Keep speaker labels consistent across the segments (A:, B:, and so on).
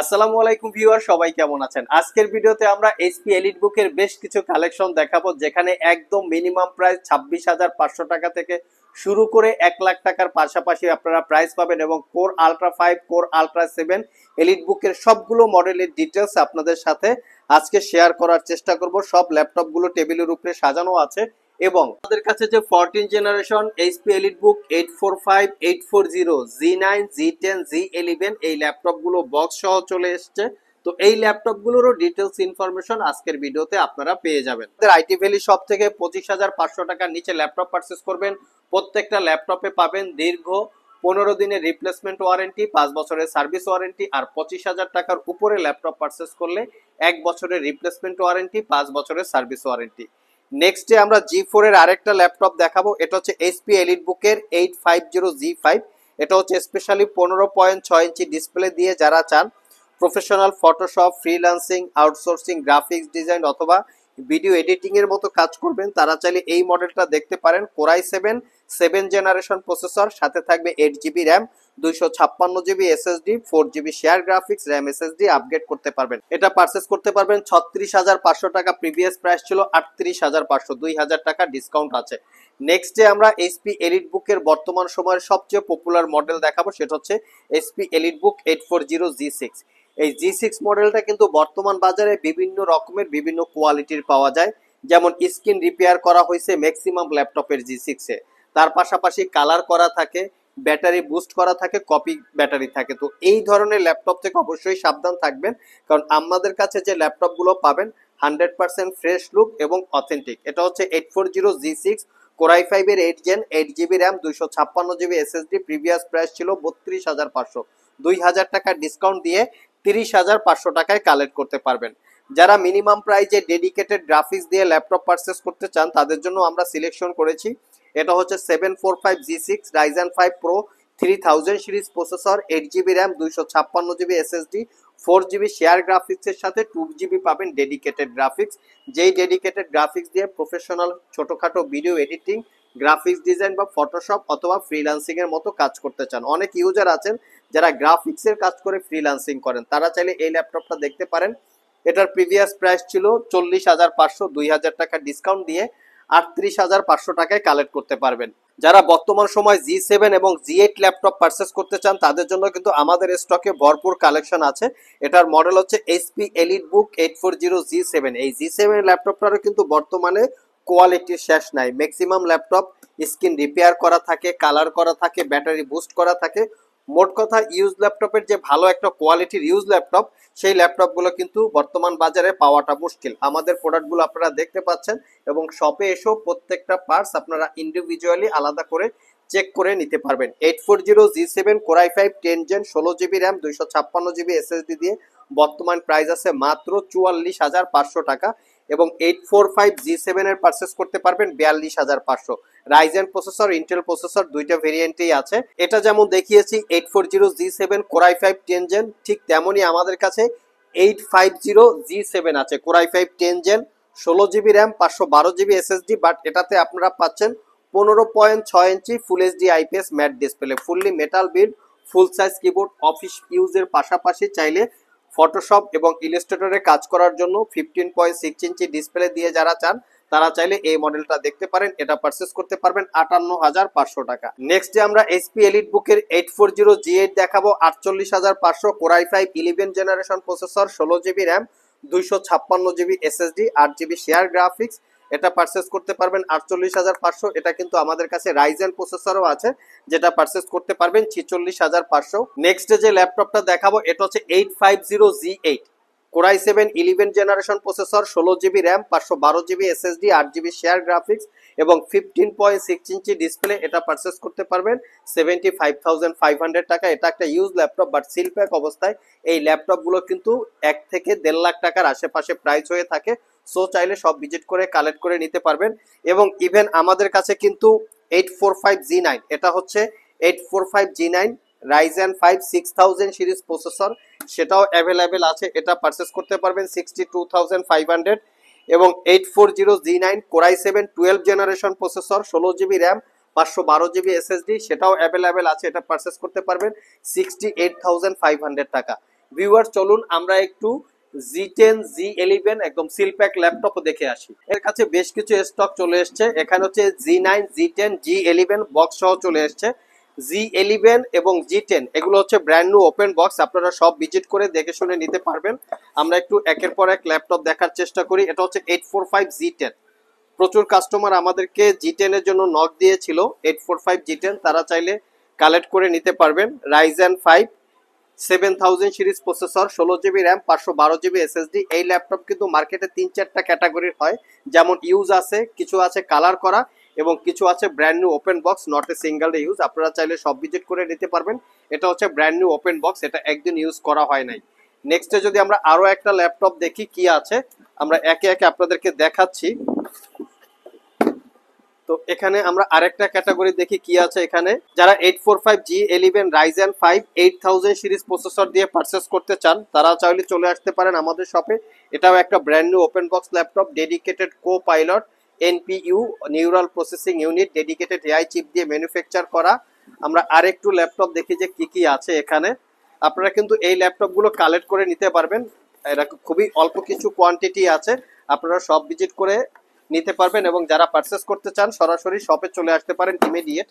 A: আসসালামু আলাইকুম ভিউয়ার, সবাই কেমন আছেন? আজকের ভিডিওতে আমরা এইচপি এলিটবুকের বেশ কিছু কালেকশন দেখাবো, যেখানে একদম মিনিমাম প্রাইস 26,500 টাকা থেকে শুরু করে 1 লাখ টাকার পাশাপাশি আপনারা প্রাইস পাবেন। এবং কোর আলট্রা 5, কোর আলট্রা 7 এলিটবুকের সবগুলো মডেলের ডিটেলস আপনাদের সাথে আজকে শেয়ার করার চেষ্টা করব। সব ল্যাপটপগুলো টেবিলের উপরে সাজানো আছে এবং আমাদের কাছে যে 14 generation HP EliteBook 845, 840, Z9, Z10, Z11 এই ল্যাপটপগুলো বক্স সহ চলে এসছে। তো এই ল্যাপটপগুলোরও ডিটেলস ইনফরমেশন আজকের ভিডিওতে আপনারা পেয়ে যাবেন। আইটি ভ্যালি শপ থেকে 25,500 টাকার নিচে ল্যাপটপ পারচেস করবেন, প্রত্যেকটা ল্যাপটপে পাবেন দীর্ঘ 15 দিনের রিপ্লেসমেন্ট ওয়ারেন্টি, 5 বছরের সার্ভিস ওয়ারেন্টি, আর 25,000 টাকার উপরে ল্যাপটপ পারচেস করলে 1 বছরের রিপ্লেসমেন্ট ওয়ারেন্টি, 5 বছরের সার্ভিস ওয়ারেন্টি। নেক্সটে আমরা G4 এর আরেকটা ল্যাপটপ দেখাবো। এটা হচ্ছে এইচপি এলিটবুকের 850G5। এটা হচ্ছে স্পেশালি 15.6 ইঞ্চি ডিসপ্লে দিয়ে যারা চান professional Photoshop, freelancing, outsourcing, graphics design অথবা ভিডিও এডিটিং এর মতো কাজ করবেন, তারা চাইলে এই মডেলটা দেখতে পারেন। কোরাই 7 জেনারেশন প্রসেসর, সাথে থাকবে 8GB RAM, 256GB SSD, 4GB share graphics, RAM SSD upgrade করতে পারবেন। এটা পারচেস করতে পারবেন 36,500 টাকা, প্রিভিয়াস প্রাইস ছিল 38,500, 2,000 টাকা ডিসকাউন্ট আছে। নেক্সটে আমরা এইচপি এলিটবুকের বর্তমান সময়ের সবচেয়ে পপুলার মডেল দেখাবো, সেটা হচ্ছে এইচপি এলিটবুক 840G6। এই G6 মডেলটা কিন্তু বর্তমান বাজারে বিভিন্ন রকমের বিভিন্ন কোয়ালিটির পাওয়া যায়, যেমন স্ক্রিন রিপেয়ার করা হয়েছে ম্যাক্সিমাম ল্যাপটপের G6 এ, তার পাশাপাশি কালার করা থাকে, ব্যাটারি বুস্ট করা থাকে, কপি ব্যাটারি থাকে। তো এই ধরনের ল্যাপটপ থেকে অবশ্যই সাবধান থাকবেন, কারণ আমাদের কাছে যে ল্যাপটপগুলো পাবেন 100% ফ্রেশ লুক এবং অথেন্টিক। এটা হচ্ছে 840G6 কোরাই 5 এর 8 gen, 8GB RAM, 256GB SSD, previous price ছিল 32,500, 2,000 টাকা ডিসকাউন্ট দিয়ে 30,500 টাকায় কালেক্ট করতে পারবেন। যারা মিনিমাম প্রাইজে ডেডিকেটেড গ্রাফিক্স দিয়ে ল্যাপটপ পারচেস করতে চান, তাদের জন্য আমরা সিলেকশন করেছি। এটা হচ্ছে 745G6 Ryzen 5 Pro 3000 series processor, 8GB RAM, 256GB SSD, 4GB share গ্রাফিক্সের সাথে 2GB পাবেন ডেডিকেটেড গ্রাফিক্স। যেই ডেডিকেটেড গ্রাফিক্স দিয়ে প্রফেশনাল ছোটখাটো ভিডিও এডিটিং, গ্রাফিক্স ডিজাইন বা ফটোশপ অথবা ফ্রিল্যান্সিং এর মতো কাজ করতে চান। অনেক ইউজার আছেন যারা গ্রাফিক্সের কাজ করে ফ্রিল্যান্সিং করেন, তারা চাইলে এই ল্যাপটপটা দেখতে পারেন। এটার প্রিভিয়াস প্রাইস ছিল 40,500, 2,000 টাকা ডিসকাউন্ট দিয়ে 38,500 টাকায় কালেক্ট করতে পারবেন। যারা বর্তমান সময় G7 এবং G8 ল্যাপটপ পারচেস করতে চান, তাদের জন্য কিন্তু আমাদের স্টকে ভরপুর কালেকশন আছে। এটার মডেল হচ্ছে এইচপি এলিটবুক 840G7। এই G7 ল্যাপটপটারও কিন্তু বর্তমানে কোয়ালিটির শেষ নাই। ম্যাক্সিমাম ল্যাপটপ স্ক্রিন রিপেয়ার করা থাকে, কালার করা থাকে, ব্যাটারি বুস্ট করা থাকে। মোট কথা ইউজ ল্যাপটপের যে ভালো একটা কোয়ালিটির ইউজ ল্যাপটপ, সেই ল্যাপটপগুলো কিন্তু বর্তমান বাজারে পাওয়াটা মুশকিল। আমাদের প্রোডাক্টগুলো আপনারা দেখতে পাচ্ছেন এবং শপে এসেও প্রত্যেকটা পার্টস আপনারা ইন্ডিভিজুয়ালি আলাদা করে চেক করে নিতে পারবেন। 840G7 core i 5 10 gen, 16GB RAM, 256GB SSD দিয়ে বর্তমান প্রাইস আছে মাত্র 44,500 টাকা। এবং 845G7 এর পারচেস করতে পারবেন 42,500। রাইজেন প্রসেসর, ইন্টেল প্রসেসর দুইটা ভেরিয়েন্টেই আছে। এটা যেমন দেখিয়েছি 840G7 কোরাই 5 10 জেন, ঠিক তেমনই আমাদের কাছে 850G7 আছে core i 5 10 gen, 16GB RAM, 512GB SSD। But এটাতে আপনারা পাচ্ছেন 15.6 inch full HD IPS matte display, fully metal build, full size keyboard. Office ইউজের পাশাপাশি চাইলে ফটোশপ এবং ইলাস্ট্রেটরে কাজ করার জন্য 15.6 ইঞ্চি ডিসপ্লে দিয়ে যারা চান, তারা চাইলে এই মডেলটা দেখতে পারেন। এটা পারচেস করতে পারবেন 58,500 টাকা। নেক্সটে আমরা এইচপি এলিটবুকের 840G8 দেখাবো 48,500, core i 5 11 generation processor, 16GB RAM, 256GB SSD, 8GB share graphics. এটা পারচেস করতে পারবেন 48,500। এটা কিন্তু আমাদের কাছে রাইজেন প্রসেসরও আছে, যেটা পারচেস করতে পারবেন 46,500। নেক্সট যে ল্যাপটপটা দেখাবো এটা হচ্ছে 850G8 core i 7 11 generation processor, 16GB RAM, 512GB SSD, 8GB share graphics এবং 15.6 ইঞ্চি ডিসপ্লে। এটা পারচেস করতে পারবেন 75,500 টাকা। এটা একটা use laptop, but seal pack অবস্থায়। এই ল্যাপটপগুলো কিন্তু 1 থেকে 1.5 লাখ টাকার আশেপাশে প্রাইস হয়ে থাকে। সো চাইলে সব ভিজিট করে কালেক্ট করে নিতে পারবেন। এবং ইভেন আমাদের কাছে কিন্তু 845G9, এটা হচ্ছে 845G9 Ryzen 5 6000 সিরিজ প্রসেসর, সেটাও অ্যাভেলেবেল আছে। এটা পারচেস করতে পারবেন 62,500। এবং 840G9 core i 7 12 generation processor, 16GB RAM, 512GB SSD, সেটাও অ্যাভেলেবেল আছে। এটা পারচেস করতে পারবেন 68,500 টাকা। ভিউয়ার চলুন আমরা একটু জি10 জি11 একদম সিল প্যাক ল্যাপটপ দেখে আসি। এর কাছে বেশ কিছু স্টক চলে এসছে। এখানে হচ্ছে জি9 জি10 জি11 বক্স সহ চলে এসছে। জি11 এবং জি10 এগুলো হচ্ছে ব্র্যান্ড নিউ ওপেন বক্স, আপনারা সব ভিজিট করে দেখে শুনে নিতে পারবেন। আমরা একটু একের পর এক ল্যাপটপ দেখার চেষ্টা করি। এটা হচ্ছে 845 জি10। প্রচুর কাস্টমার আমাদেরকে জি10 এর জন্য নক দিয়েছিল। 845 জি10 তারা চাইলে কালেক্ট করে নিতে পারবেন। Ryzen 5 7000 series processor, 16 GB RAM, 512 GB SSD. এই ল্যাপটপ কিন্তু মার্কেটে 3-4টা ক্যাটাগরির হয়, যেমন ইউজ আছে, কিছু আছে কালার করা এবং কিছু আছে brand new open box, not a single use. আপনারা চাইলে সব ভিজিট করে নিতে পারবেন। এটা হচ্ছে ব্র্যান্ড নিউ ওপেন বক্স, এটা একদিন ইউজ করা হয় নাই। নেক্সটে যদি আমরা আরো একটা ল্যাপটপ দেখি কি আছে, আমরা একে একে আপনাদেরকে দেখাচ্ছি। তো এখানে আমরা আরেকটা ক্যাটাগরি দেখি কি আছে। এখানে যারা 845 জি11 রাইজেন 5 8000 সিরিজ প্রসেসর দিয়ে পারচেস করতে চান তারা চাইলে চলে আসতে পারেন আমাদের শপে। এটাও একটা brand new open box laptop, dedicated copilot NPU neural processing unit, dedicated AI chip দিয়ে ম্যানুফ্যাকচার করা। আমরা আরেকটু ল্যাপটপ দেখি যে কি কি আছে এখানে। আপনারা কিন্তু এই ল্যাপটপগুলো কালেক্ট করে নিতে পারবেন। এটা খুবই অল্প কিছু কোয়ান্টিটি আছে, আপনারা সব ভিজিট করে নিতে পারবেন এবং যারা পারচেস করতে চান সরাসরি শপে চলে আসতে পারেন ইমিডিয়েট।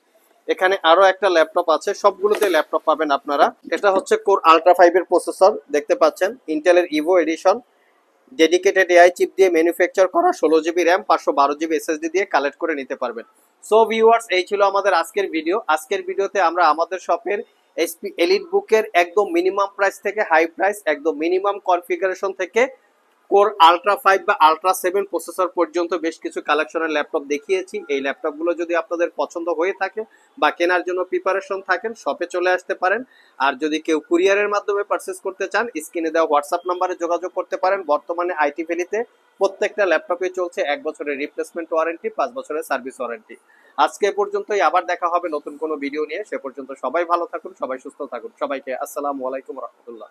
A: এখানে আরো একটা ল্যাপটপ আছে, সবগুলোতে ল্যাপটপ পাবেন আপনারা। এটা হচ্ছে কোর আলট্রা 5 এর প্রসেসর, দেখতে পাচ্ছেন ইন্টেলের Evo edition, dedicated AI chip দিয়ে ম্যানুফ্যাকচার করা, 16 জিবি র্যাম, 512 জিবি এসএসডি দিয়ে কালেক্ট করে নিতে পারবেন। সো ভিউয়ার্স, এই ছিল আমাদের আজকের ভিডিও। আজকের ভিডিওতে আমরা আমাদের শপের এইচপি এলিট বুকের একদম মিনিমাম প্রাইস থেকে হাই প্রাইস, একদম মিনিমাম কনফিগারেশন থেকে কোর আলট্রা 5 বা আলট্রা 7 প্রসেসর পর্যন্ত বেশ কিছু কালেকশনের ল্যাপটপ দেখিয়েছি। এই ল্যাপটপগুলো যদি আপনাদের পছন্দ হয়ে থাকে বা কেনার জন্য প্রিপারেশন থাকেন, শপে চলে আসতে পারেন। আর যদি কেউ কুরিয়ারের মাধ্যমে পারচেস করতে চান, স্ক্রিনে দেওয়া হোয়াটসঅ্যাপ নাম্বারে যোগাযোগ করতে পারেন। বর্তমানে আইটি ভ্যালিতে প্রত্যেকটা ল্যাপটপে চলছে 1 বছরের রিপ্লেসমেন্ট ওয়ারেন্টি, 5 বছরের সার্ভিস ওয়ারেন্টি। আজকে এ পর্যন্তই, আবার দেখা হবে নতুন কোনো ভিডিও নিয়ে। সে পর্যন্ত সবাই ভালো থাকুন, সবাই সুস্থ থাকুন। সবাইকে আসসালামু আলাইকুম রহমতুল্লাহ।